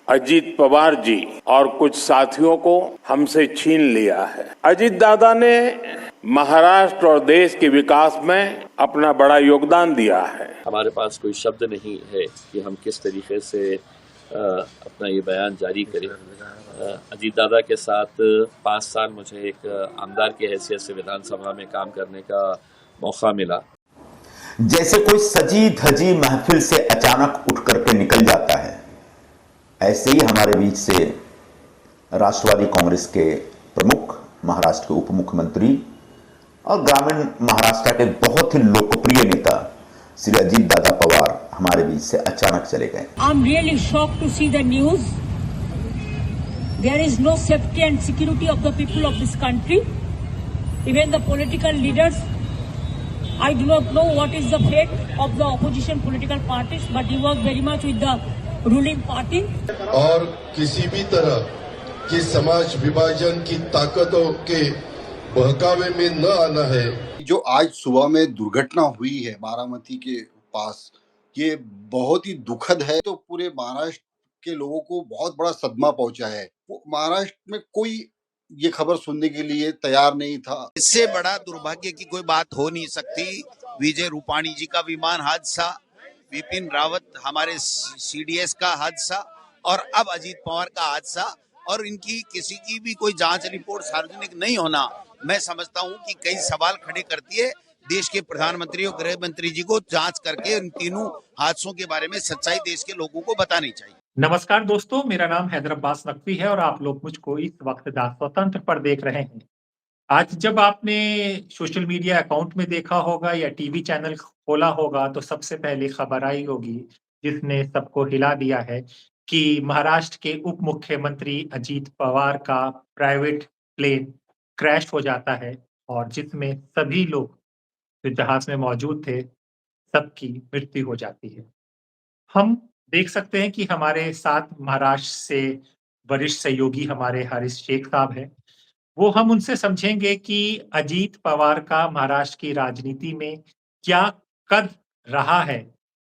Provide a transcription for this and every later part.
अजीत पवार जी और कुछ साथियों को हमसे छीन लिया है। अजीत दादा ने महाराष्ट्र और देश के विकास में अपना बड़ा योगदान दिया है। हमारे पास कोई शब्द नहीं है कि हम किस तरीके से अपना ये बयान जारी करें। अजीत दादा के साथ 5 साल मुझे एक आमदार की हैसियत से विधानसभा में काम करने का मौका मिला। जैसे कोई सजी धजी महफिल से अचानक उठ करके निकल जाता है, ऐसे ही हमारे बीच से राष्ट्रवादी कांग्रेस के प्रमुख, महाराष्ट्र के उप मुख्यमंत्री और ग्रामीण महाराष्ट्र के बहुत ही लोकप्रिय नेता श्री अजीत दादा पवार हमारे बीच से अचानक चले गए। I am really shocked to see the news. There is no safety and security of the people of this country, even the political leaders. I do not know what is the fate of the opposition political parties, but he was very much with the ruling party. और किसी भी तरह की समाज विभाजन की ताकतों के बहकावे में न आना है। जो आज सुबह में दुर्घटना हुई है बारामती के पास, ये बहुत ही दुखद है। तो पूरे महाराष्ट्र के लोगों को बहुत बड़ा सदमा पहुंचा है। महाराष्ट्र में कोई ये खबर सुनने के लिए तैयार नहीं था। इससे बड़ा दुर्भाग्य की कोई बात हो नहीं सकती। विजय रूपाणी जी का विमान हादसा, विपिन रावत हमारे सीडीएस का हादसा और अब अजीत पवार का हादसा, और इनकी किसी की भी कोई जांच रिपोर्ट सार्वजनिक नहीं होना, मैं समझता हूं कि कई सवाल खड़े करती है। देश के प्रधानमंत्री और गृह मंत्री जी को जांच करके इन तीनों हादसों के बारे में सच्चाई देश के लोगों को बतानी चाहिए। नमस्कार दोस्तों, मेरा नाम हैदर अब्बास नकवी है और आप लोग मुझको इस वक्त द स्वतंत्र पर देख रहे हैं। आज जब आपने सोशल मीडिया अकाउंट में देखा होगा या टीवी चैनल खोला होगा तो सबसे पहले खबर आई होगी जिसने सबको हिला दिया है कि महाराष्ट्र के उप मुख्यमंत्री अजीत पवार का प्राइवेट प्लेन क्रैश हो जाता है और जिसमें सभी लोग जो जहाज में मौजूद थे सबकी मृत्यु हो जाती है। हम देख सकते हैं कि हमारे साथ महाराष्ट्र से वरिष्ठ सहयोगी हमारे हारिस शेख साहब हैं। वो हम उनसे समझेंगे कि अजीत पवार का महाराष्ट्र की राजनीति में क्या कद रहा है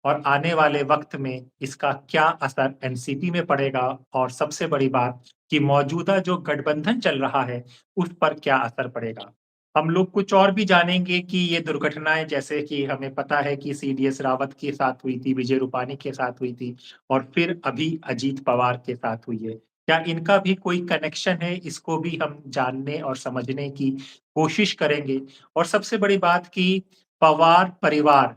और आने वाले वक्त में इसका क्या असर एनसीपी में पड़ेगा, और सबसे बड़ी बात कि मौजूदा जो गठबंधन चल रहा है उस पर क्या असर पड़ेगा। हम लोग कुछ और भी जानेंगे कि ये दुर्घटनाएं, जैसे कि हमें पता है कि सीडीएस रावत के साथ हुई थी, विजय रूपाणी के साथ हुई थी और फिर अभी अजीत पवार के साथ हुई है, क्या इनका भी कोई कनेक्शन है, इसको भी हम जानने और समझने की कोशिश करेंगे। और सबसे बड़ी बात कि पवार परिवार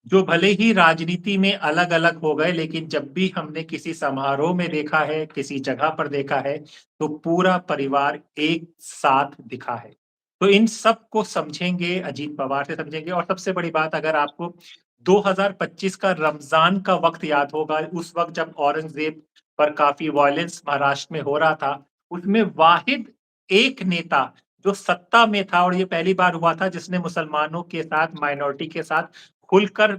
जो भले ही राजनीति में अलग-अलग हो गए, लेकिन जब भी हमने किसी समारोह में देखा है, किसी जगह पर देखा है, तो पूरा परिवार एक साथ दिखा है। तो इन सब को समझेंगे, अजीत पवार से समझेंगे। और सबसे बड़ी बात, अगर आपको 2025 का रमज़ान का वक़्त याद होगा, उस वक़्त जब औरंगज़ेब पर काफ़ी वायलेंस महाराष्ट्र में हो रहा था, उसमें वाहिद एक नेता जो सत्ता में था, और ये पहली बार हुआ था, जिसने मुसलमानों के साथ, माइनॉरिटी के साथ खुलकर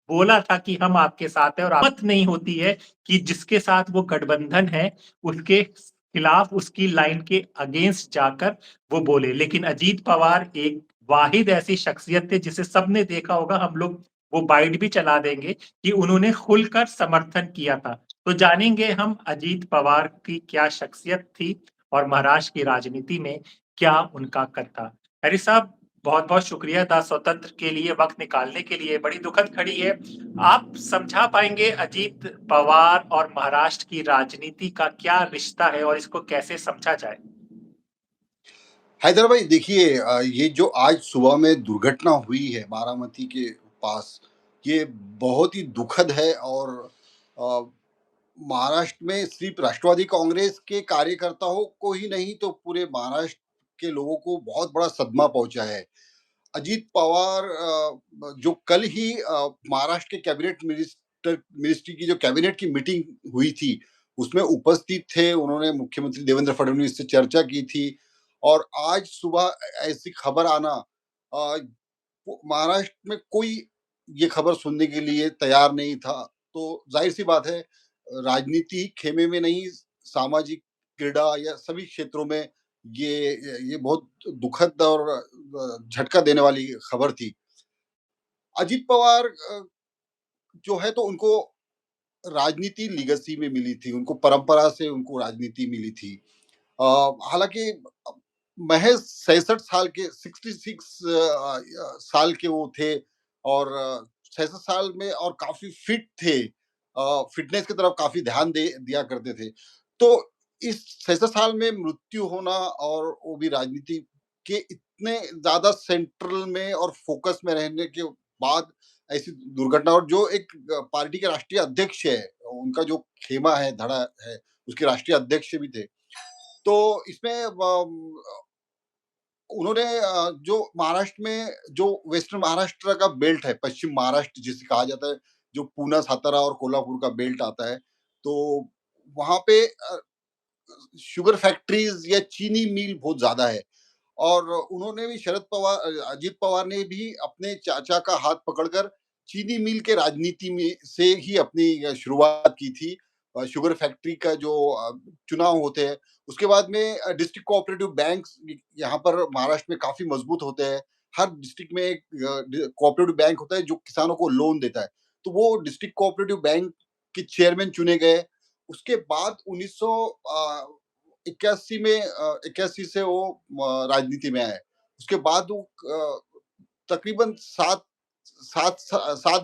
बोला था कि हम आपके साथ हैं, और हिम्मत नहीं होती है कि जिसके साथ वो गठबंधन है उसके खिलाफ, उसकी लाइन के अगेंस्ट जाकर वो बोले। लेकिन अजीत पवार एक वाहिद ऐसी शख्सियत थे जिसे सबने देखा होगा, हम लोग वो बाइट भी चला देंगे कि उन्होंने खुलकर समर्थन किया था। तो जानेंगे हम अजीत पवार की क्या शख्सियत थी और महाराष्ट्र की राजनीति में क्या उनका कद था। हरी साहब, बहुत-बहुत शुक्रिया द स्वतंत्र के लिए वक़्त निकालने के लिए। बड़ी दुखद घड़ी है। आप समझा पाएँगे अजीत पवार और महाराष्ट्र की राजनीति का क्या रिश्ता है और इसको कैसे समझा जाए? हैदर भाई देखिए, ये जो आज सुबह में दुर्घटना हुई है बारामती के पास, ये बहुत ही दुखद है। और अ, महाराष्ट्र में सिर्फ राष्ट्रवादी कांग्रेस के कार्यकर्ताओं को ही नहीं, तो पूरे महाराष्ट्र के लोगों को बहुत बड़ा सदमा पहुंचा है। अजीत पवार जो कल ही महाराष्ट्र के कैबिनेट मिनिस्ट्री की जो कैबिनेट की मीटिंग हुई थी, उसमें उपस्थित थे। उन्होंने मुख्यमंत्री देवेंद्र फडणवीस से चर्चा की थी। और आज सुबह ऐसी खबर आना, अ, महाराष्ट्र में कोई ये खबर सुनने के लिए तैयार नहीं था। तो जाहिर सी बात है, राजनीति खेमे में नहीं, सामाजिक, क्रीड़ा या सभी क्षेत्रों में ये बहुत दुखद और झटका देने वाली खबर थी। अजीत पवार जो है, तो उनको राजनीति लीगेसी में मिली थी, उनको परंपरा से उनको राजनीति मिली थी। हालाँकि महज़ 66 साल के 66 साल के वो थे और 66 साल में और काफ़ी फिट थे। फ़िटनेस की तरफ काफ़ी ध्यान दे दिया करते थे। तो इस 66 साल में मृत्यु होना और वो भी राजनीति के इतने ज़्यादा सेंट्रल में और फ़ोकस में रहने के बाद ऐसी दुर्घटना, और जो एक पार्टी के राष्ट्रीय अध्यक्ष है, उनका जो खेमा है, धड़ा है, उसके राष्ट्रीय अध्यक्ष भी थे। तो इसमें उन्होंने जो महाराष्ट्र में जो वेस्टर्न महाराष्ट्र का बेल्ट है, पश्चिम महाराष्ट्र जिसे कहा जाता है, जो पूना, सातारा और कोल्हापुर का बेल्ट आता है, तो वहाँ पे शुगर फैक्ट्रीज़ या चीनी मिल बहुत ज़्यादा है। और उन्होंने भी अजीत पवार ने भी अपने चाचा का हाथ पकड़कर चीनी मिल के राजनीति में से ही अपनी शुरुआत की थी। शुगर फैक्ट्री का जो चुनाव होते हैं, उसके बाद में डिस्ट्रिक्ट कोऑपरेटिव बैंक्स यहाँ पर महाराष्ट्र में काफ़ी मजबूत होते हैं। हर डिस्ट्रिक्ट में एक कोऑपरेटिव बैंक होता है जो किसानों को लोन देता है। तो वो डिस्ट्रिक्ट कोऑपरेटिव बैंक के चेयरमैन चुने गए। उसके बाद 81 में 81 से वो राजनीति में आए। उसके बाद वो तकरीबन 7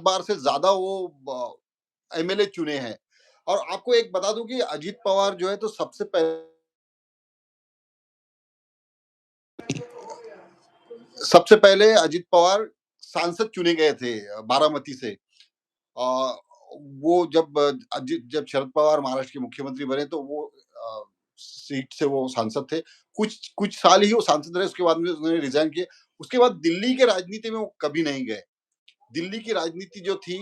बार से ज़्यादा वो एमएलए चुने हैं। और आपको एक बता दूँ कि अजीत पवार जो है तो सबसे पहले अजीत पवार सांसद चुने गए थे बारामती से। अ, वो जब शरद पवार महाराष्ट्र के मुख्यमंत्री बने तो वो सीट से वो सांसद थे। कुछ कुछ साल ही वो सांसद रहे, उसके बाद में उन्होंने रिज़ाइन किया। उसके बाद दिल्ली के राजनीति में वो कभी नहीं गए। दिल्ली की राजनीति जो थी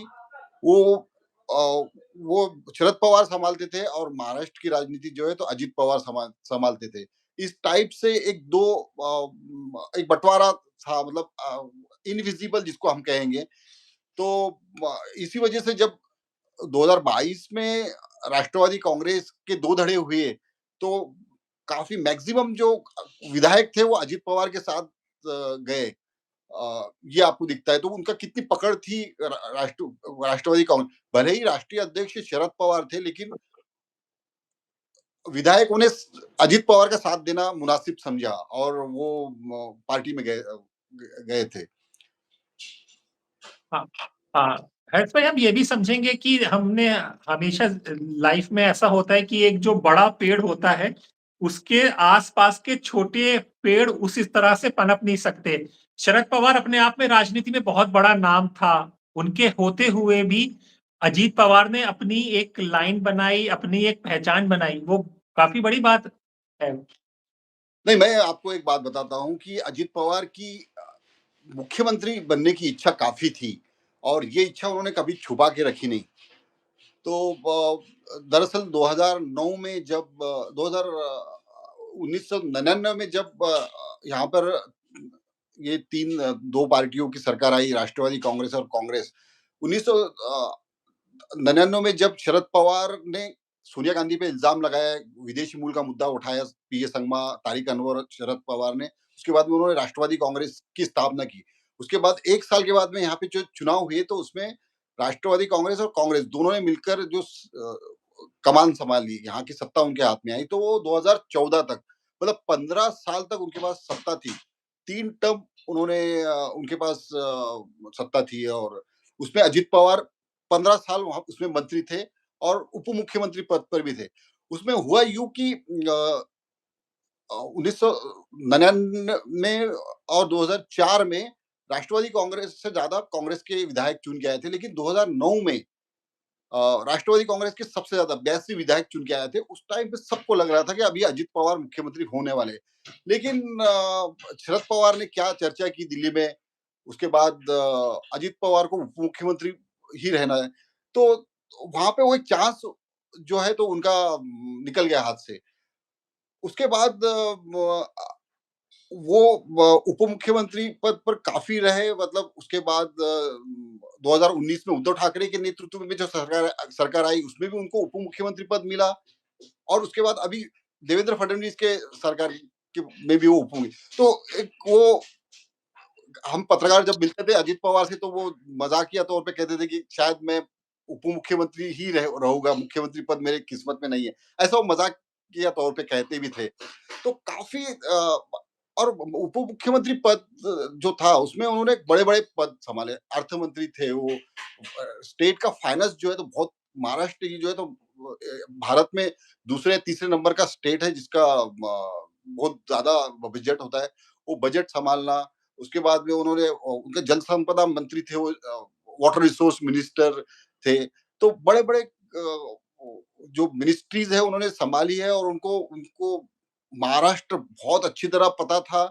वो वो शरद पवार सँभालते थे और महाराष्ट्र की राजनीति जो है तो अजीत पवार सँभालते थे। इस टाइप से एक बँटवारा था, मतलब इनविजिबल जिसको हम कहेंगे। तो इसी वजह से जब 2022 में राष्ट्रवादी कांग्रेस के 2 धड़े हुए, तो काफ़ी मैक्सिमम जो विधायक थे वो अजीत पवार के साथ गए। ये आपको दिखता है, तो उनका कितनी पकड़ थी राष्ट्रवादी कांग्रेस। भले ही राष्ट्रीय अध्यक्ष शरद पवार थे, लेकिन विधायकों ने अजीत पवार का साथ देना मुनासिब समझा और वो पार्टी में गए थे। हाँ, हाँ। हर्ष भाई, हम ये भी समझेंगे कि हमने हमेशा लाइफ में ऐसा होता है कि एक जो बड़ा पेड़ होता है, उसके आसपास के छोटे पेड़ उस इस तरह से पनप नहीं सकते। शरद पवार अपने आप में राजनीति में बहुत बड़ा नाम था। उनके होते हुए भी अजीत पवार ने अपनी एक लाइन बनाई, अपनी एक पहचान बनाई। वो काफ़ी बड़ी बात है। नहीं, मैं आपको एक बात बताता हूँ कि अजीत पवार की मुख्यमंत्री बनने की इच्छा काफ़ी थी और ये इच्छा उन्होंने कभी छुपा के रखी नहीं। तो दरअसल 2009 में जब 1999 में जब यहाँ पर ये 2 पार्टियों की सरकार आई, राष्ट्रवादी कांग्रेस और कांग्रेस। 1999 में जब शरद पवार ने सोनिया गांधी पे इल्ज़ाम लगाया, विदेशी मूल का मुद्दा उठाया, पीए संगमा, तारिक अनवर और शरद पवार ने, उसके बाद में उन्होंने राष्ट्रवादी कांग्रेस की स्थापना की। उसके बाद 1 साल के बाद में यहाँ पे जो चुनाव हुए तो उसमें राष्ट्रवादी कांग्रेस और कांग्रेस दोनों ने मिलकर जो कमान सँभाली, यहाँ की सत्ता उनके हाथ में आई, तो वो 2014 तक, मतलब 15 साल तक उनके पास सत्ता थी। 3 टर्म उनके पास सत्ता थी और उसमें अजीत पवार 15 साल वहाँ उसमें मंत्री थे और उप मुख्यमंत्री पद पर भी थे। उसमें हुआ यूँ कि 1999 में और 2004 में राष्ट्रवादी कांग्रेस से ज़्यादा कांग्रेस के विधायक चुन के आए थे, लेकिन 2009 में राष्ट्रवादी कांग्रेस के सबसे ज़्यादा 82 विधायक चुन के आए थे। उस टाइम पे सबको लग रहा था कि अभी अजीत पवार मुख्यमंत्री होने वाले हैं। लेकिन शरद पवार ने क्या चर्चा की दिल्ली में, उसके बाद अजीत पवार को उप मुख्यमंत्री ही रहना है। तो वहाँ पे वो एक चांस जो है तो उनका निकल गया हाथ से। उसके बाद वो उप मुख्यमंत्री पद पर काफ़ी रहे, मतलब उसके बाद 2019 में उद्धव ठाकरे के नेतृत्व में जो सरकार आई उसमें भी उनको उप मुख्यमंत्री पद मिला और उसके बाद अभी देवेंद्र फडणवीस के सरकार में भी वो उप मुख्यमंत्री। तो एक वो हम पत्रकार जब मिलते थे अजीत पवार से तो वो मजाकिया तौर पे कहते थे कि शायद मैं उप मुख्यमंत्री ही रहूंगा, मुख्यमंत्री पद मेरे किस्मत में नहीं है, ऐसा वो मजाकिया तौर पे कहते भी थे। तो काफी और उप मुख्यमंत्री पद जो था उसमें उन्होंने बड़े बड़े पद संभाले, अर्थ मंत्री थे वो, स्टेट का फाइनेंस जो है तो बहुत, महाराष्ट्र की जो है तो भारत में दूसरे तीसरे नंबर का स्टेट है जिसका बहुत ज्यादा बजट होता है, वो बजट संभालना। उसके बाद में उन्होंने उनके जल संपदा मंत्री थे, वो वाटर रिसोर्स मिनिस्टर थे। तो बड़े बड़े जो मिनिस्ट्रीज है उन्होंने संभाली है, और उनको उनको महाराष्ट्र बहुत अच्छी तरह पता था,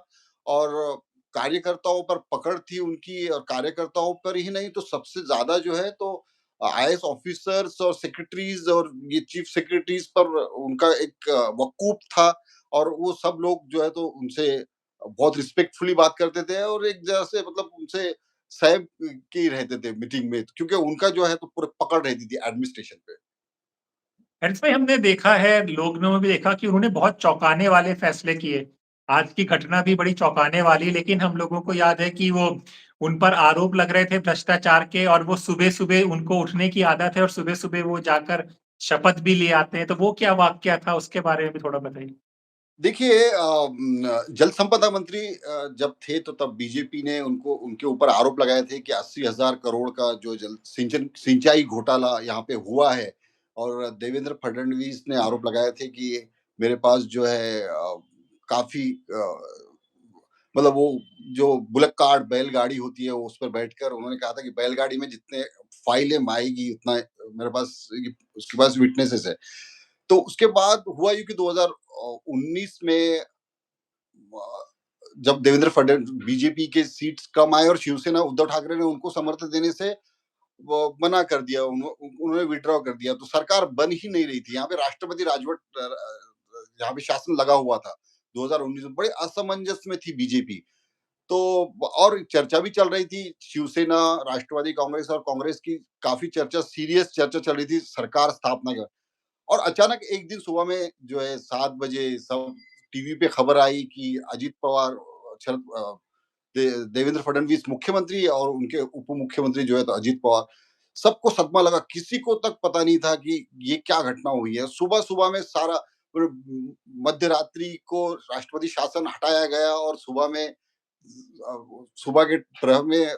और कार्यकर्ताओं पर पकड़ थी उनकी, और कार्यकर्ताओं पर ही नहीं तो सबसे ज्यादा जो है तो आईएएस ऑफिसर्स और सेक्रेटरीज और ये चीफ सेक्रेटरीज पर उनका एक वकूफ था, और वो सब लोग जो है तो उनसे बहुत रिस्पेक्टफुली बात करते थे, और एक जैसे मतलब उनसे सहब के ही रहते थे मीटिंग में, क्योंकि उनका जो है तो पूरे पकड़ रहती थी एडमिनिस्ट्रेशन पे। हर्ष भाई, हमने देखा है, लोगों ने भी देखा कि उन्होंने बहुत चौंकाने वाले फैसले किए। आज की घटना भी बड़ी चौंकाने वाली, लेकिन हम लोगों को याद है कि वो उन पर आरोप लग रहे थे भ्रष्टाचार के, और वो सुबह-सुबह उनको उठने की आदत है और सुबह-सुबह वो जाकर शपथ भी ले आते हैं। तो वो क्या वाकया था, उसके बारे में भी थोड़ा बताइए? देखिए, जल संपदा मंत्री जब थे तो तब बीजेपी ने उनको उनके ऊपर आरोप लगाए थे कि 80,000 करोड़ का जो जल सिंचाई घोटाला यहाँ पे हुआ है, और देवेंद्र फडणवीस ने आरोप लगाए थे कि मेरे पास जो है काफी मतलब वो जो बुलेट कार्ट बैलगाड़ी होती है उस पर बैठकर उन्होंने कहा था कि बैलगाड़ी में जितने फाइलें आएगी उतना मेरे पास, उसके पास विटनेसेस है। तो उसके बाद हुआ यूँ कि 2019 में जब देवेंद्र फडणवीस, बीजेपी के सीट्स कम आए और शिवसेना उद्धव ठाकरे ने उनको समर्थन देने से वो मना कर दिया, उन्होंने विड्रॉ कर दिया, तो सरकार बन ही नहीं रही थी। यहाँ पे राष्ट्रपति राजवट, यहाँ पे शासन लगा हुआ था। 2019 में बड़े असमंजस में थी बीजेपी। तो और चर्चा भी चल रही थी, शिवसेना, राष्ट्रवादी कांग्रेस और कांग्रेस की काफी चर्चा, सीरियस चर्चा चल रही थी सरकार स्थापना का। और अचानक एक दिन सुबह में जो है 7 बजे सब टीवी पे खबर आई कि अजित पवार, शरद देवेंद्र फडणवीस मुख्यमंत्री और उनके उप मुख्यमंत्री जो है तो अजित पवार। सबको सदमा लगा, किसी को तक पता नहीं था कि ये क्या घटना हुई है। सुबह सुबह में सारा मध्य रात्रि को राष्ट्रपति शासन हटाया गया, और सुबह में सुबह के प्रहर में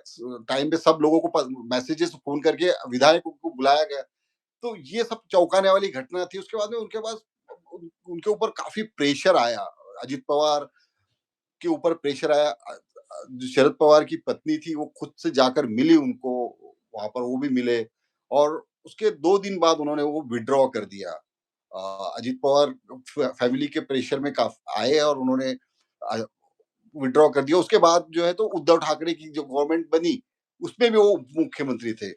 टाइम पे सब लोगों को मैसेजेस फोन करके विधायकों को बुलाया गया। तो ये सब चौंकाने वाली घटना थी। उसके बाद में उनके पास उनके ऊपर काफी प्रेशर आया, अजित पवार के ऊपर प्रेशर आया। जो शरद पवार की पत्नी थी वो खुद से जाकर मिली उनको, वहां पर वो भी मिले, और उसके 2 दिन बाद उन्होंने वो विड्रॉ कर दिया। अजित पवार फैमिली के प्रेशर में आए और उन्होंने विड्रॉ कर दिया। उसके बाद जो है तो उद्धव ठाकरे की जो गवर्नमेंट बनी उसमें भी वो मुख्यमंत्री थे।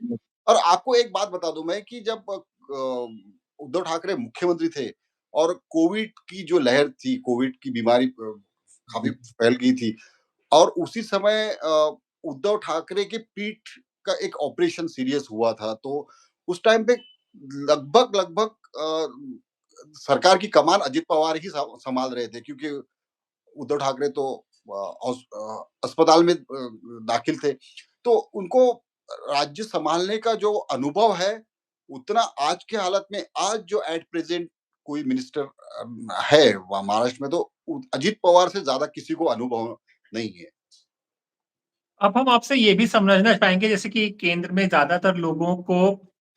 और आपको एक बात बता दूं मैं कि जब उद्धव ठाकरे मुख्यमंत्री थे और कोविड की जो लहर थी, कोविड की बीमारी काफी फैल गई थी, और उसी समय उद्धव ठाकरे की पीठ का एक ऑपरेशन सीरियस हुआ था, तो उस टाइम पे लगभग लगभग सरकार की कमान अजित पवार ही संभाल रहे थे, क्योंकि उद्धव ठाकरे तो अस्पताल में दाखिल थे। तो उनको राज्य संभालने का जो अनुभव है उतना आज के हालत में, आज जो एट प्रेजेंट कोई मिनिस्टर है महाराष्ट्र में, तो अजित पवार से ज्यादा किसी को अनुभव नहीं है। अब हम आपसे ये भी समझना चाहेंगे, जैसे कि केंद्र में ज्यादातर लोगों को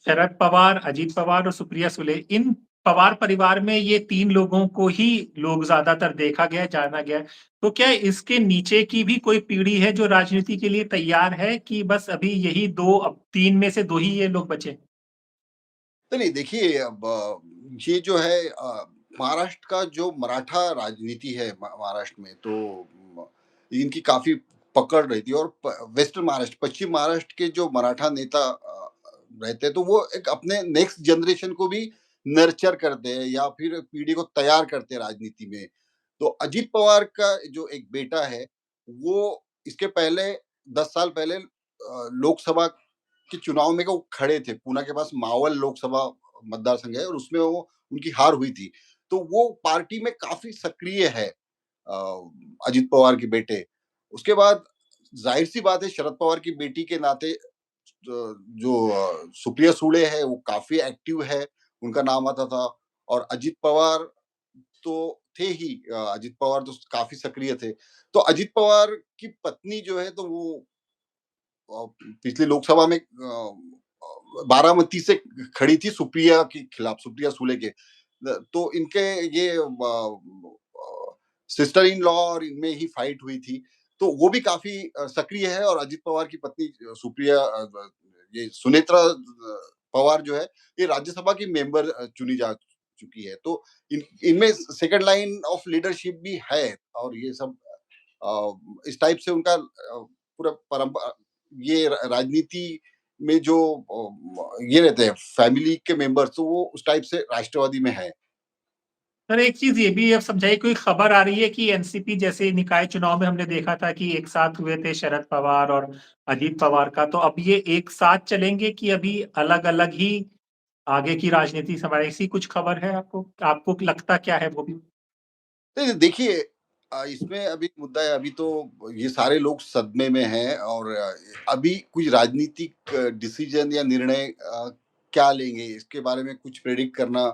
शरद पवार, अजीत पवार और सुप्रिया सुले, इन पवार परिवार में ये 3 लोगों को ही लोग ज्यादातर देखा गया, जाना गया। तो क्या इसके नीचे की भी कोई पीढ़ी है जो राजनीति के लिए तैयार है, कि बस अभी यही 2, अब 3 में से 2 ही ये लोग बचे? तो नहीं, देखिए, अब ये जो है महाराष्ट्र का जो मराठा राजनीति है महाराष्ट्र में, तो इनकी काफी पकड़ रही थी, और वेस्टर्न महाराष्ट्र, पश्चिम महाराष्ट्र के जो मराठा नेता रहते हैं तो वो एक अपने नेक्स्ट जनरेशन को भी नर्चर करते हैं या फिर पीढ़ी को तैयार करते हैं राजनीति में। तो अजित पवार का जो एक बेटा है वो इसके पहले 10 साल पहले लोकसभा के चुनाव में वो खड़े थे। पूना के पास मावल लोकसभा मतदार संघ है और उसमें वो उनकी हार हुई थी। तो वो पार्टी में काफी सक्रिय है, अजित पवार के बेटे। उसके बाद जाहिर सी बात है शरद पवार की बेटी के नाते जो सुप्रिया सुळे है वो काफ़ी एक्टिव है, उनका नाम आता था और अजित पवार तो थे ही। अजित पवार तो काफ़ी सक्रिय थे। तो अजित पवार की पत्नी जो है तो वो पिछली लोकसभा में बारामती से खड़ी थी सुप्रिया के खिलाफ, सुप्रिया सुले के। तो इनके ये सिस्टर इन लॉ और इनमें ही फाइट हुई थी। तो वो भी काफ़ी सक्रिय है और अजित पवार की पत्नी सुप्रिया ये सुनेत्रा पवार जो है, ये राज्यसभा की मेंबर चुनी जा चुकी है। तो इनमें सेकंड लाइन ऑफ लीडरशिप भी है और ये सब इस टाइप से उनका पूरा ये राजनीति में जो ये रहते हैं फैमिली के मेंबर्स, तो वो उस टाइप से राष्ट्रवादी में है। सर एक चीज ये भी अब समझाइए, कोई खबर आ रही है कि एनसीपी जैसे निकाय चुनाव में हमने देखा था कि एक साथ हुए थे शरद पवार और अजीत पवार का, तो अब ये एक साथ चलेंगे कि अभी अलग अलग ही आगे की राजनीति संभालेगी? ऐसी कुछ खबर है आपको? आपको लगता क्या है वो भी? नहीं, देखिए इसमें अभी मुद्दा है, अभी तो ये सारे लोग सदमे में हैं और अभी कुछ राजनीतिक डिसीजन या निर्णय क्या लेंगे इसके बारे में कुछ प्रेडिक्ट करना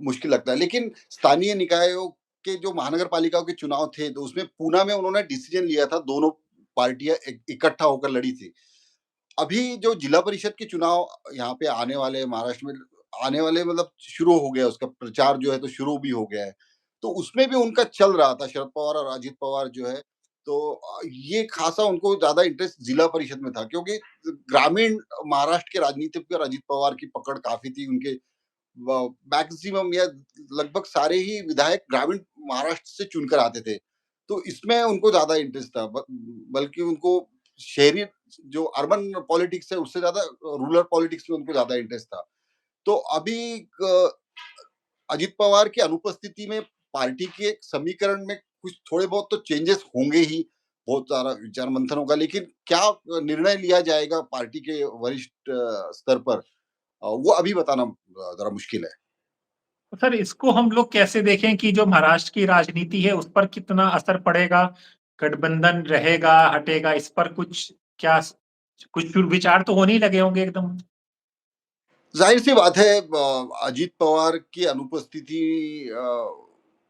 मुश्किल लगता है। लेकिन स्थानीय निकायों के जो महानगर पालिकाओं के चुनाव थे तो उसमें पूना में उन्होंने डिसीजन लिया था, दोनों पार्टियां इकट्ठा होकर लड़ी थी। अभी जो जिला परिषद के चुनाव यहाँ पे आने वाले महाराष्ट्र में आने वाले, मतलब शुरू हो गया, उसका प्रचार जो है तो शुरू भी हो गया है। तो उसमें भी उनका चल रहा था, शरद पवार और अजित पवार जो है, तो ये खासा उनको ज्यादा इंटरेस्ट जिला परिषद में था क्योंकि ग्रामीण महाराष्ट्र के राजनीति पर अजित पवार की पकड़ काफी थी। उनके मैक्सिमम या लगभग सारे ही विधायक ग्रामीण महाराष्ट्र से चुनकर आते थे। तो इसमें उनको ज्यादा इंटरेस्ट था, बल्कि उनको शहरी जो अर्बन पॉलिटिक्स है उससे ज्यादा रूरल पॉलिटिक्स में उनको ज्यादा इंटरेस्ट था। तो अभी अजित पवार की अनुपस्थिति में पार्टी के समीकरण में कुछ थोड़े बहुत तो चेंजेस होंगे ही, बहुत सारा विचार मंथन होगा, लेकिन क्या निर्णय लिया जाएगा पार्टी के वरिष्ठ स्तर पर, वो अभी बताना जरा मुश्किल है। तो सर इसको हम लोग कैसे देखें कि जो महाराष्ट्र की राजनीति है उस पर कितना असर पड़ेगा? गठबंधन रहेगा, हटेगा, इस पर कुछ क्या कुछ विचार तो होने ही लगे होंगे एकदम? जाहिर सी बात है, अजित पवार की अनुपस्थिति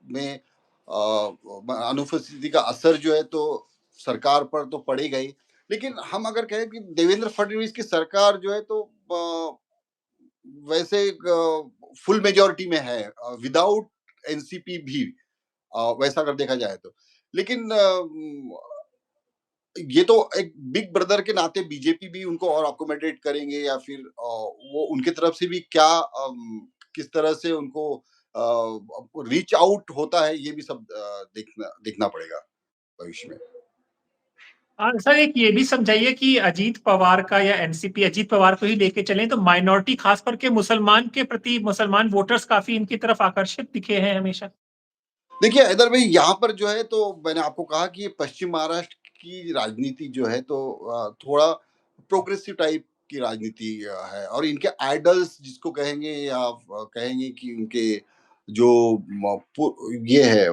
में अनुपस्थिति का असर जो है तो सरकार पर तो पड़ेगा ही। लेकिन हम अगर कहें कि देवेंद्र फडणवीस की सरकार जो है तो वैसे फुल मेजोरिटी में है विदाउट एनसीपी भी, वैसा अगर देखा जाए तो। लेकिन ये तो एक बिग ब्रदर के नाते बीजेपी भी उनको और अकोमोडेट करेंगे या फिर वो उनके तरफ से भी क्या किस तरह से उनको रीच आउट होता है, ये भी सब देखना देखना पड़ेगा भविष्य में। सर एक ये भी समझाइए कि अजीत पवार का या एनसीपी अजीत पवार को ही लेके चलें तो माइनॉरिटी खास करके मुसलमान के प्रति मुसलमान वोटर्स काफी इनकी तरफ आकर्षित दिखे हैं हमेशा। देखिए हैदर भाई, यहाँ पर जो है तो मैंने आपको कहा कि ये पश्चिम महाराष्ट्र की राजनीति जो है तो थोड़ा प्रोग्रेसिव टाइप की राजनीति है और इनके आइडल्स जिसको कहेंगे या कहेंगे कि उनके जो ये है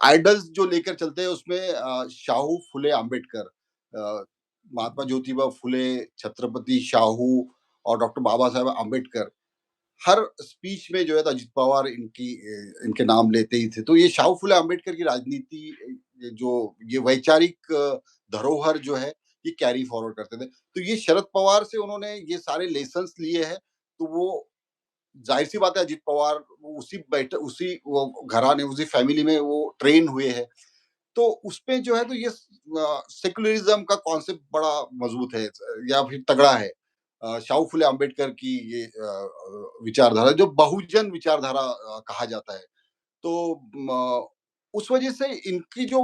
आइडल्स जो लेकर चलते हैं उसमें शाहू फुले आम्बेडकर, महात्मा ज्योतिबा फुले, छत्रपति शाहू और डॉक्टर बाबा साहेब आम्बेडकर, हर स्पीच में जो है तो अजित पवार इनके नाम लेते ही थे। तो ये शाहू फुले आम्बेडकर की राजनीति जो ये वैचारिक धरोहर जो है ये कैरी फॉरवर्ड करते थे। तो ये शरद पवार से उन्होंने ये सारे लेसन्स लिए हैं। तो वो जाहिर सी बात है, अजित पवार उसी वो घराने उसी फैमिली में वो ट्रेन हुए हैं। तो उसमें जो है तो ये सेकुलरिज्म का कॉन्सेप्ट बड़ा मजबूत है या फिर तगड़ा है। शाहू फुले आम्बेडकर की ये विचारधारा जो बहुजन विचारधारा कहा जाता है। तो उस वजह से इनकी जो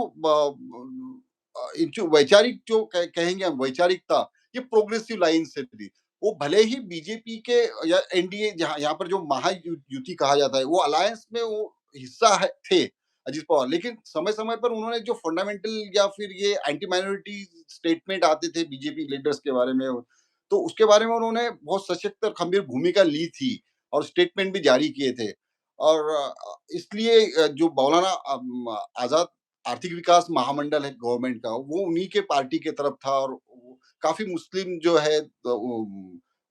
वैचारिक जो कहेंगे हम वैचारिकता, ये प्रोग्रेसिव लाइन से थी। वो भले ही बीजेपी के या एनडीए जहाँ यहाँ पर जो महायुति कहा जाता है वो अलायंस में वो हिस्सा है थे अजित पवार, लेकिन समय समय पर उन्होंने जो फंडामेंटल या फिर ये एंटी माइनॉरिटी स्टेटमेंट आते थे बीजेपी लीडर्स के बारे में, तो उसके बारे में उन्होंने बहुत सशक्त और खंभीर भूमिका ली थी और स्टेटमेंट भी जारी किए थे। और इसलिए जो मौलाना आजाद आर्थिक विकास महामंडल है गवर्नमेंट का, वो उन्हीं के पार्टी के तरफ था और काफी मुस्लिम जो है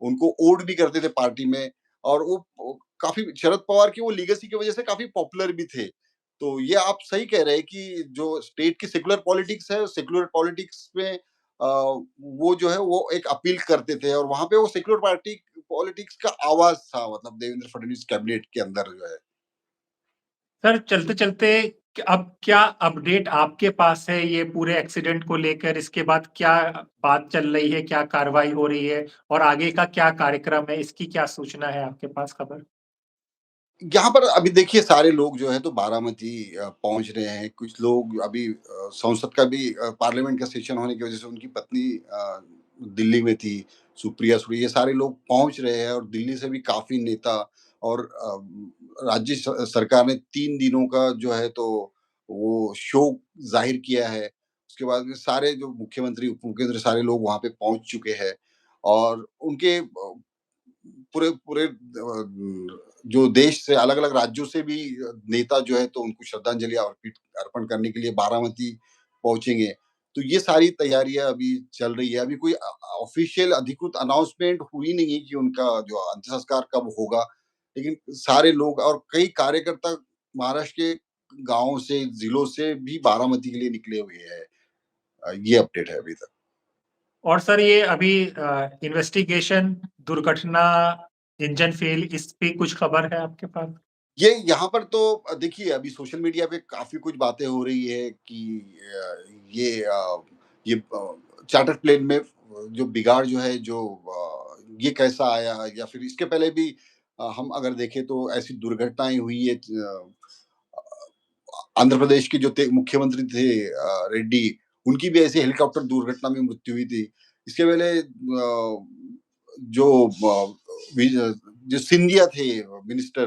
उनको वोट भी करते थे पार्टी में, और वो काफी शरद पवार की वो लीगेसी की वजह से काफी पॉपुलर भी थे। तो ये आप सही कह रहे हैं कि जो स्टेट की सेक्युलर पॉलिटिक्स है, सेक्युलर पॉलिटिक्स में वो जो है वो एक अपील करते थे, और वहां पे वो सेक्युलर पार्टी पॉलिटिक्स का आवाज था, मतलब देवेंद्र फडणवीस कैबिनेट के अंदर जो है। सर, चलते-चलते अब क्या अपडेट आपके पास है ये पूरे एक्सीडेंट को लेकर? इसके बाद क्या बात चल रही है, क्या कार्रवाई हो रही है और आगे का क्या कार्यक्रम है? इसकी क्या सूचना है आपके पास खबर? यहाँ पर अभी देखिए सारे लोग जो है तो बारामती पहुंच रहे हैं। कुछ लोग अभी संसद का भी पार्लियामेंट का सेशन होने की वजह से उनकी पत्नी दिल्ली में थी, सुप्रिया सुळे, ये सारे लोग पहुंच रहे हैं, और दिल्ली से भी काफी नेता और राज्य सरकार ने 3 दिनों का जो है तो वो शोक जाहिर किया है। उसके बाद में सारे जो मुख्यमंत्री उप मुख्यमंत्री सारे लोग वहां पे पहुंच चुके हैं, और उनके पूरे पूरे जो देश से अलग-अलग राज्यों से भी नेता जो है तो उनको श्रद्धांजलि अर्पण करने के लिए बारामती पहुँचेंगे। तो ये सारी तैयारियाँ अभी चल रही है। अभी कोई ऑफ़िशियल अधिकृत अनाउंसमेंट हुई नहीं है कि उनका जो अंतिम संस्कार कब होगा। लेकिन सारे लोग और कई कार्यकर्ता महाराष्ट्र के गाँवों से, ज़िलों से भी बारामती के लिए निकले हुए हैं। ये अपडेट है अभी तक। और सर ये अभी इन्वेस्टिगेशन, दुर्घटना, इंजन फेल, इस पे कुछ खबर है आपके पास? ये यहाँ पर तो देखिए अभी सोशल मीडिया पे काफ़ी कुछ बातें हो रही है कि ये चार्टर प्लेन में जो बिगाड़ जो है जो ये कैसा आया, या फिर इसके पहले भी हम अगर देखें तो ऐसी दुर्घटनाएँ हुई है। आंध्र प्रदेश के जो मुख्यमंत्री थे रेड्डी, उनकी भी ऐसी हेलीकॉप्टर दुर्घटना में मृत्यु हुई थी। इसके पहले जो जो सिंधिया थे मिनिस्टर,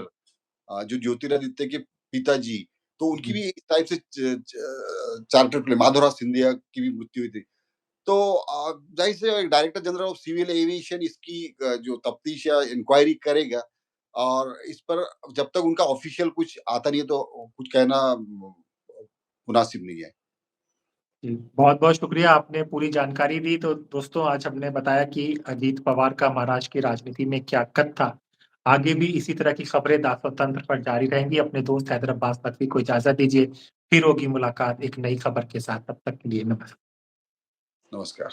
जो ज्योतिरादित्य के पिताजी, तो उनकी भी इस टाइप से चार्टर प्लेन माधवराज सिंधिया की भी मृत्यु हुई थी। तो जाहिर से director general of civil aviation इसकी जो तफ्तीश या इंक्वायरी करेगा, और इस पर जब तक उनका ऑफिशियल कुछ आता नहीं है तो कुछ कहना मुनासिब नहीं है। जी, बहुत-बहुत शुक्रिया, आपने पूरी जानकारी दी। तो दोस्तों, आज हमने बताया कि अजीत पवार का महाराष्ट्र की राजनीति में क्या कद था। आगे भी इसी तरह की खबरें दासों तंत्र पर जारी रहेंगी। अपने दोस्त हैदर अब्बास नकवी को इजाज़त दीजिए। फिर होगी मुलाकात एक नई खबर के साथ। तब तक के लिए नमस्कार। नमस्कार।